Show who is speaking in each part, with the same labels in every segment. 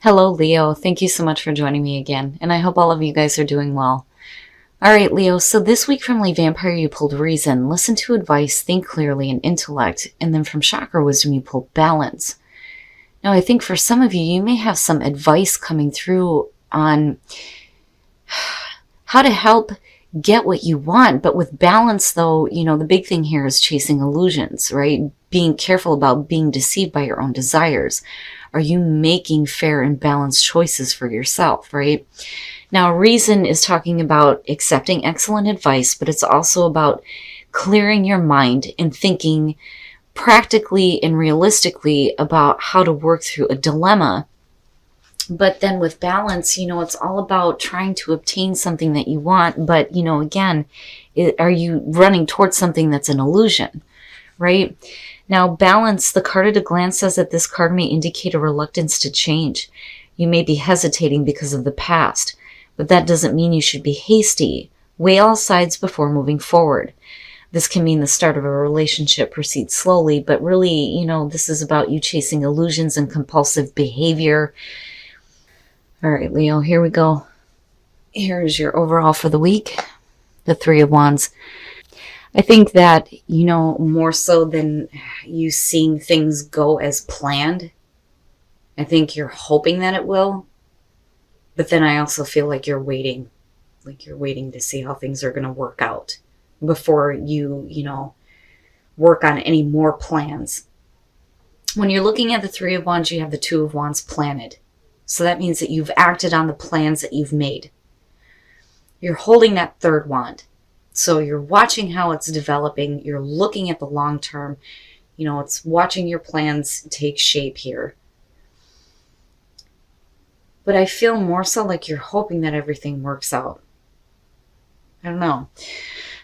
Speaker 1: Hello, Leo. Thank you so much for joining me again, and I hope all of you guys are doing well. All right, Leo, so this week from Lee Vampire, you pulled reason, listen to advice, think clearly, and intellect, and then from Chakra Wisdom, you pulled balance. Now, I think for some of you, you may have some advice coming through on how to help get what you want, but with balance, though, the big thing here is chasing illusions, right? Being careful about being deceived by your own desires. Are you making fair and balanced choices for yourself, right? Now, reason is talking about accepting excellent advice, but it's also about clearing your mind and thinking practically and realistically about how to work through a dilemma. But then with balance, it's all about trying to obtain something that you want. But, again, are you running towards something that's an illusion, right? Now, balance, the card at a glance says that this card may indicate a reluctance to change. You may be hesitating because of the past, but that doesn't mean you should be hasty. Weigh all sides before moving forward. This can mean the start of a relationship proceeds slowly, but really, this is about you chasing illusions and compulsive behavior. All right, Leo, here we go. Here's your overall for the week. The Three of Wands. I think that, more so than you seeing things go as planned, I think you're hoping that it will. But then I also feel like you're waiting to see how things are going to work out before you work on any more plans. When you're looking at the Three of Wands, you have the Two of Wands planted. So that means that you've acted on the plans that you've made. You're holding that third wand. So you're watching how it's developing. You're looking at the long term. It's watching your plans take shape here. But I feel more so like you're hoping that everything works out. I don't know.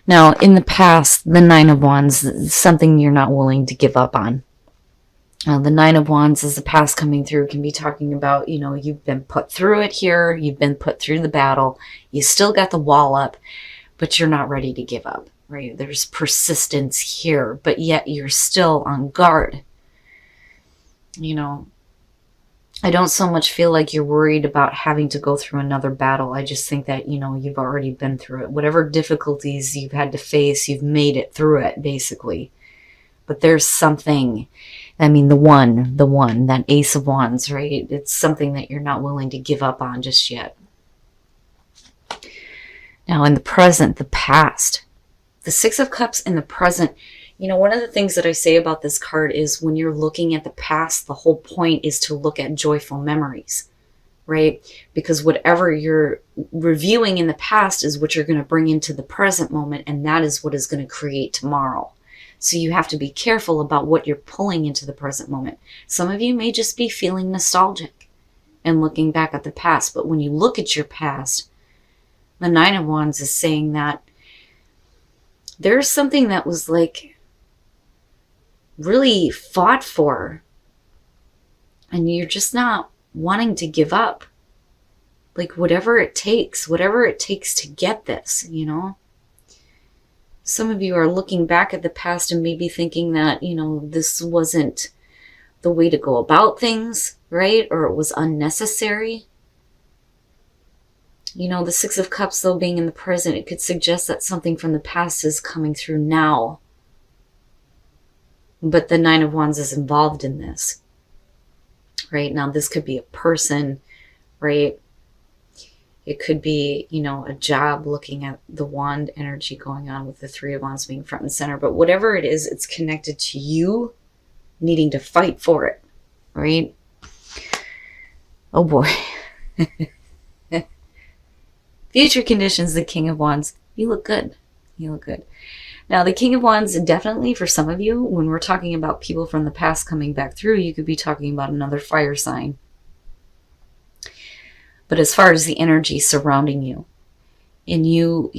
Speaker 1: Now, in the past, the Nine of Wands is something you're not willing to give up on. The Nine of Wands is the past coming through. Can be talking about, you've been put through it here. You've been put through the battle. You still got the wall up, but you're not ready to give up, right? There's persistence here, but yet you're still on guard. I don't so much feel like you're worried about having to go through another battle. I just think that, you've already been through it. Whatever difficulties you've had to face, you've made it through it, basically. But there's something, the one, that Ace of Wands, right? It's something that you're not willing to give up on just yet. Now, in the present, the past, the Six of Cups in the present, one of the things that I say about this card is when you're looking at the past, the whole point is to look at joyful memories, right? Because whatever you're reviewing in the past is what you're going to bring into the present moment, and that is what is going to create tomorrow. So you have to be careful about what you're pulling into the present moment. Some of you may just be feeling nostalgic and looking back at the past, but when you look at your past, the Nine of Wands is saying that there's something that was really fought for, and you're just not wanting to give up. Whatever it takes to get this, Some of you are looking back at the past and maybe thinking that, this wasn't the way to go about things, right? Or it was unnecessary. The Six of Cups, though, being in the present, it could suggest that something from the past is coming through now. But the Nine of Wands is involved in this, right? Now, this could be a person, right? It could be, a job, looking at the wand energy going on with the Three of Wands being front and center. But whatever it is, it's connected to you needing to fight for it, right? Oh, boy. Future conditions, the King of Wands. You look good. Now, the King of Wands, definitely for some of you, when we're talking about people from the past coming back through, you could be talking about another fire sign. But as far as the energy surrounding you, and you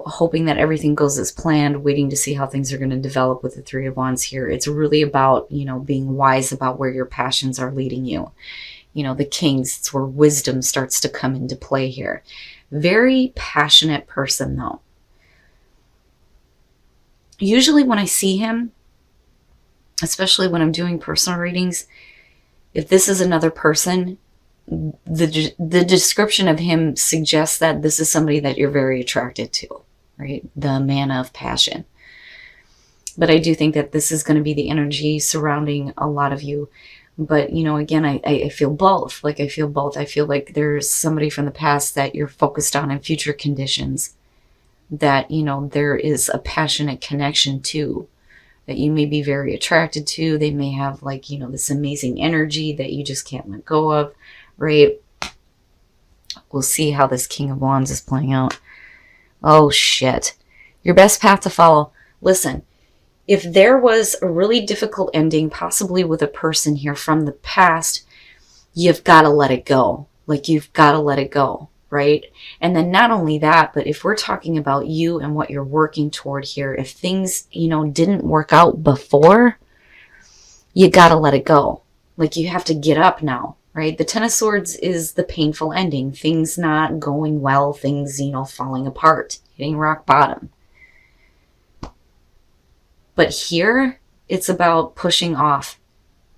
Speaker 1: hoping that everything goes as planned, waiting to see how things are going to develop with the Three of Wands here, it's really about, being wise about where your passions are leading you. The Kings, it's where wisdom starts to come into play here. Very passionate person, though. Usually when I see him, especially when I'm doing personal readings, if this is another person, the description of him suggests that this is somebody that you're very attracted to, right? The man of passion. But I do think that this is going to be the energy surrounding a lot of you. But, you know, again, I feel both. Like, I feel both. I feel like there's somebody from the past that you're focused on in future conditions that, you know, there is a passionate connection to, that you may be very attracted to. They may have, like, you know, this amazing energy that you just can't let go of, right? We'll see how this King of Wands is playing out. Oh, shit. Your best path to follow. Listen. If there was a really difficult ending, possibly with a person here from the past, you've got to let it go. Like, you've got to let it go, right? And then not only that, but if we're talking about you and what you're working toward here, if things, you know, didn't work out before, you got to let it go. Like, you have to get up now, right? The Ten of Swords is the painful ending. Things not going well, things, you know, falling apart, hitting rock bottom. But here, it's about pushing off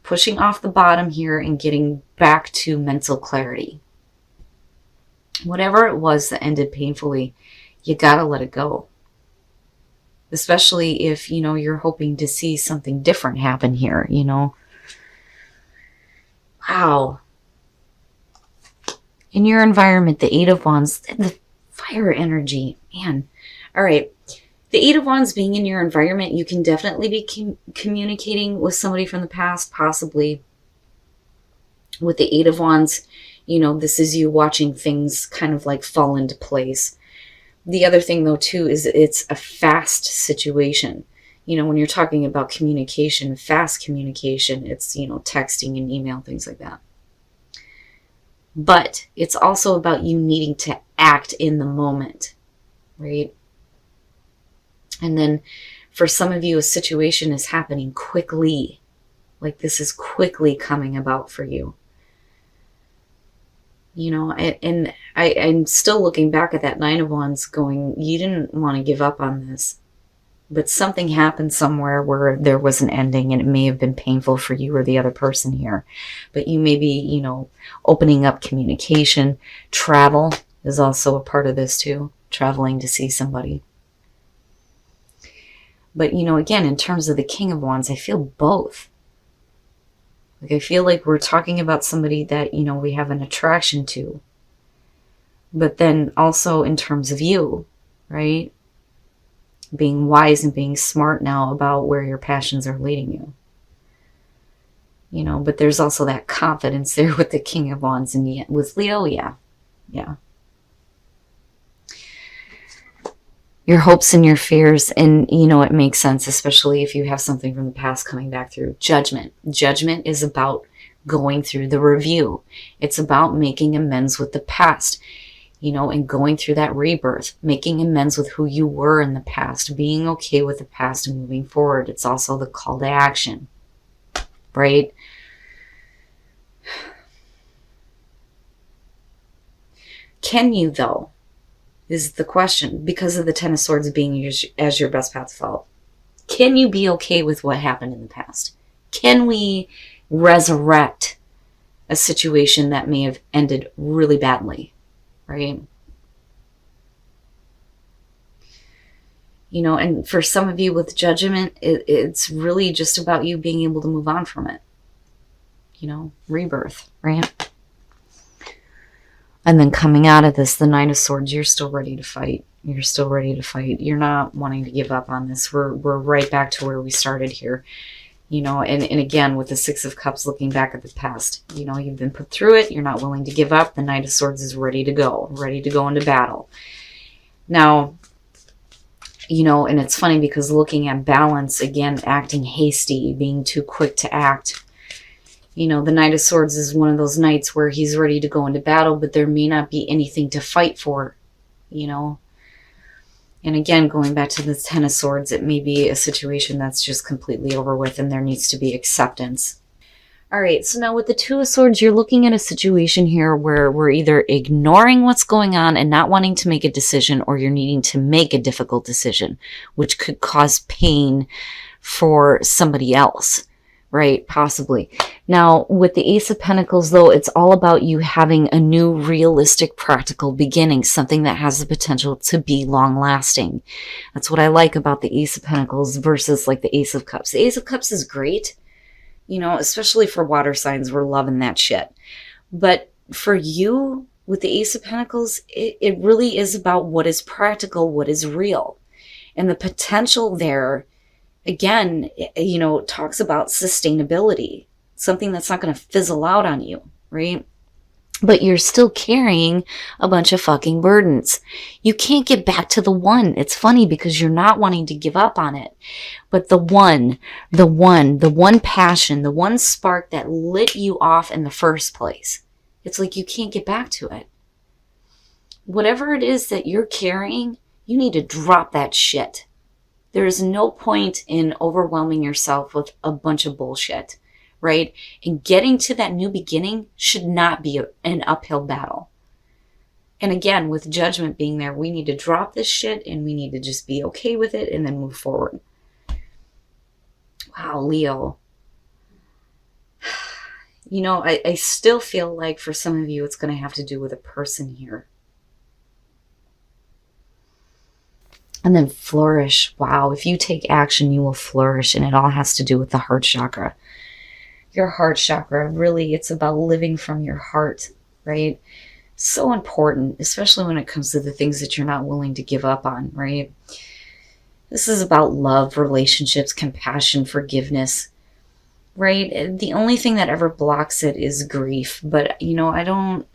Speaker 1: the bottom here and getting back to mental clarity. Whatever it was that ended painfully, you gotta let it go. Especially if, you know, you're hoping to see something different happen here, you know. Wow. In your environment, the Eight of Wands, the fire energy, man. All right. The Eight of Wands being in your environment, you can definitely be communicating with somebody from the past, possibly. With the Eight of Wands, you know, this is you watching things kind of like fall into place. The other thing, though, too, is it's a fast situation. You know, when you're talking about communication, fast communication, it's, you know, texting and email, things like that. But it's also about you needing to act in the moment, right? And then for some of you, a situation is happening quickly. Like, this is quickly coming about for you. You know, and I'm still looking back at that Nine of Wands going, you didn't want to give up on this. But something happened somewhere where there was an ending, and it may have been painful for you or the other person here. But you may be, you know, opening up communication. Travel is also a part of this too. Traveling to see somebody. But, you know, again, in terms of the King of Wands, I feel both. Like, I feel like we're talking about somebody that, you know, we have an attraction to. But then also in terms of you, right? Being wise and being smart now about where your passions are leading you. You know, but there's also that confidence there with the King of Wands and with Leo, yeah. Your hopes and your fears, and, you know, it makes sense, especially if you have something from the past coming back through. Judgment. Judgment is about going through the review. It's about making amends with the past, you know, and going through that rebirth, making amends with who you were in the past, being okay with the past and moving forward. It's also the call to action, right? Can you, though? Is the question, because of the Ten of Swords being as your best path to follow. Can you be okay with what happened in the past? Can we resurrect a situation that may have ended really badly, right? You know, and for some of you with Judgment, it's really just about you being able to move on from it. You know, rebirth, right? And then coming out of this, the Nine of Swords, you're still ready to fight. You're still ready to fight. You're not wanting to give up on this. We're right back to where we started here. You know, and again, with the Six of Cups looking back at the past, you know, you've been put through it. You're not willing to give up. The Knight of Swords is ready to go into battle. Now, you know, and it's funny because looking at balance, again, acting hasty, being too quick to act. You know, the Knight of Swords is one of those knights where he's ready to go into battle, but there may not be anything to fight for, you know. And again, going back to the Ten of Swords, it may be a situation that's just completely over with and there needs to be acceptance. All right, so now with the Two of Swords, you're looking at a situation here where we're either ignoring what's going on and not wanting to make a decision, or you're needing to make a difficult decision, which could cause pain for somebody else. right? Possibly. Now, with the Ace of Pentacles, though, it's all about you having a new, realistic, practical beginning, something that has the potential to be long-lasting. That's what I like about the Ace of Pentacles versus like the Ace of Cups. The Ace of Cups is great, you know, especially for water signs. We're loving that shit. But for you, with the Ace of Pentacles, it really is about what is practical, what is real. And the potential there, again, you know, talks about sustainability, something that's not going to fizzle out on you, right? But you're still carrying a bunch of fucking burdens. You can't get back to the one. It's funny because you're not wanting to give up on it. But the one passion, the one spark that lit you off in the first place, it's like you can't get back to it. Whatever it is that you're carrying, you need to drop that shit. There is no point in overwhelming yourself with a bunch of bullshit, right? And getting to that new beginning should not be an uphill battle. And again, with Judgment being there, we need to drop this shit and we need to just be okay with it and then move forward. Wow, Leo. You know, I still feel like for some of you, it's going to have to do with a person here. And then flourish. Wow, if you take action, you will flourish. And it all has to do with the heart chakra. Your heart chakra, really, it's about living from your heart, right? So important, especially when it comes to the things that you're not willing to give up on, right? This is about love, relationships, compassion, forgiveness, right? The only thing that ever blocks it is grief. But, you know,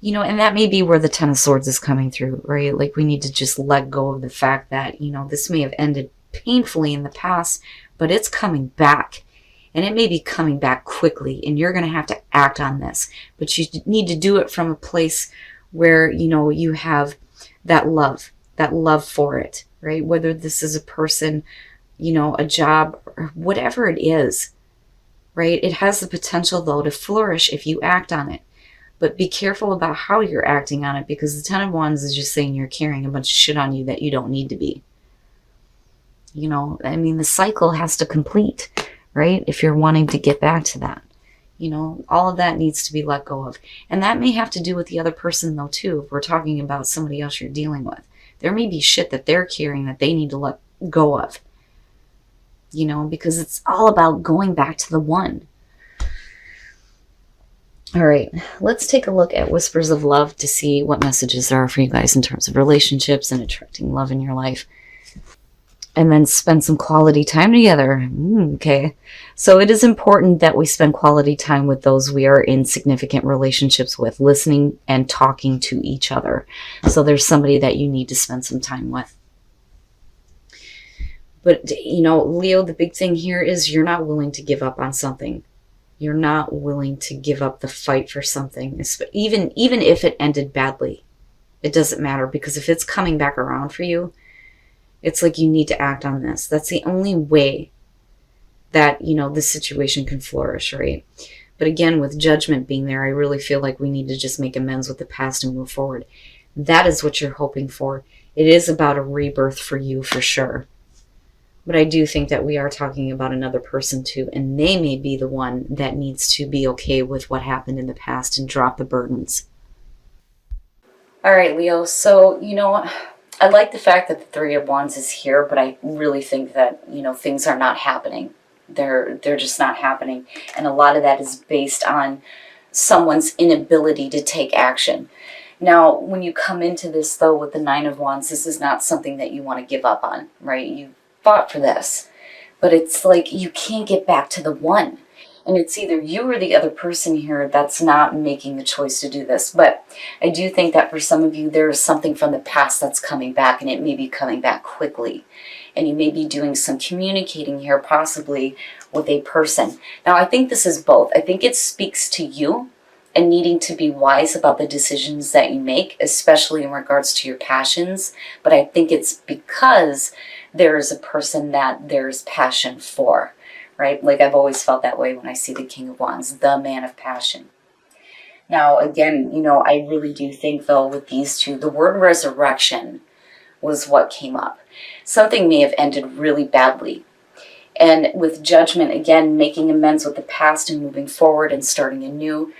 Speaker 1: you know, and that may be where the Ten of Swords is coming through, right? Like we need to just let go of the fact that, you know, this may have ended painfully in the past, but it's coming back. And it may be coming back quickly, and you're going to have to act on this. But you need to do it from a place where, you know, you have that love for it, right? Whether this is a person, you know, a job, or whatever it is, right? It has the potential, though, to flourish if you act on it. But be careful about how you're acting on it, because the Ten of Wands is just saying you're carrying a bunch of shit on you that you don't need to be. You know, I mean, the cycle has to complete, right? If you're wanting to get back to that. You know, all of that needs to be let go of. And that may have to do with the other person, though, too. If we're talking about somebody else you're dealing with. There may be shit that they're carrying that they need to let go of. You know, because it's all about going back to the one. All right, let's take a look at Whispers of Love to see what messages there are for you guys in terms of relationships and attracting love in your life. And then spend some quality time together. Okay, so it is important that we spend quality time with those we are in significant relationships with, listening and talking to each other. So there's somebody that you need to spend some time with. But, you know, Leo, the big thing here is you're not willing to give up on something. You're not willing to give up the fight for something, even if it ended badly. It doesn't matter, because if it's coming back around for you, it's like you need to act on this. That's the only way that, you know, this situation can flourish, right? But again, with Judgment being there, I really feel like we need to just make amends with the past and move forward. That is what you're hoping for. It is about a rebirth for you, for sure. But I do think that we are talking about another person too, and they may be the one that needs to be okay with what happened in the past and drop the burdens. All right, Leo. So, you know, I like the fact that the Three of Wands is here, but I really think that, you know, things are not happening. They're just not happening. And a lot of that is based on someone's inability to take action. Now, when you come into this, though, with the Nine of Wands, this is not something that you want to give up on, right? You fought for this, but it's like you can't get back to the one. And it's either you or the other person here that's not making the choice to do this. But I do think that for some of you, there is something from the past that's coming back, and it may be coming back quickly. And you may be doing some communicating here, possibly with a person. Now, I think this is both. I think it speaks to you and needing to be wise about the decisions that you make, especially in regards to your passions. But I think it's because there is a person that there's passion for, right? Like I've always felt that way when I see the King of Wands, the man of passion. Now, again, you know, I really do think, though, with these two, the word resurrection was what came up. Something may have ended really badly. And with Judgment, again, making amends with the past and moving forward and starting anew.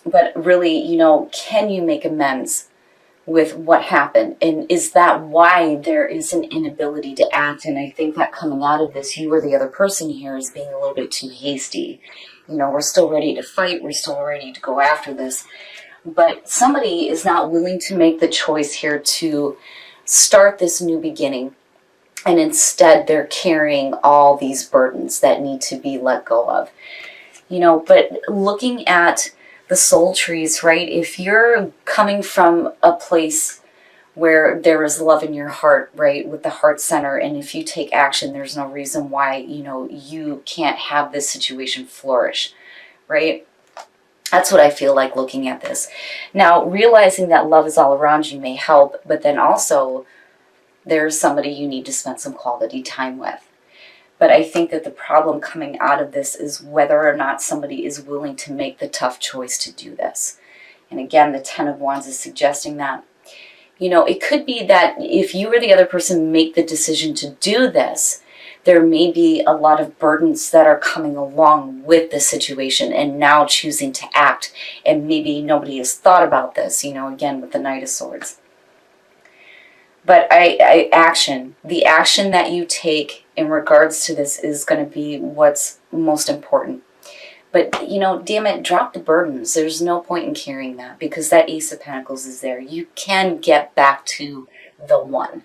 Speaker 1: But really, you know, can you make amends with what happened? And is that why there is an inability to act? And I think that coming out of this, you or the other person here is being a little bit too hasty. You know, we're still ready to fight. We're still ready to go after this. But somebody is not willing to make the choice here to start this new beginning. And instead, they're carrying all these burdens that need to be let go of. You know, but looking at the soul trees, right? If you're coming from a place where there is love in your heart, right, with the heart center, and if you take action, there's no reason why, you know, you can't have this situation flourish, right? That's what I feel like looking at this. Now, realizing that love is all around you may help, but then also there's somebody you need to spend some quality time with. But I think that the problem coming out of this is whether or not somebody is willing to make the tough choice to do this. And again, the Ten of Wands is suggesting that. You know, it could be that if you or the other person make the decision to do this, there may be a lot of burdens that are coming along with the situation and now choosing to act. And maybe nobody has thought about this, you know, again, with the Knight of Swords. But the action that you take in regards to this is going to be what's most important. But, you know, damn it, drop the burdens. There's no point in carrying that because that Ace of Pentacles is there. You can get back to the one.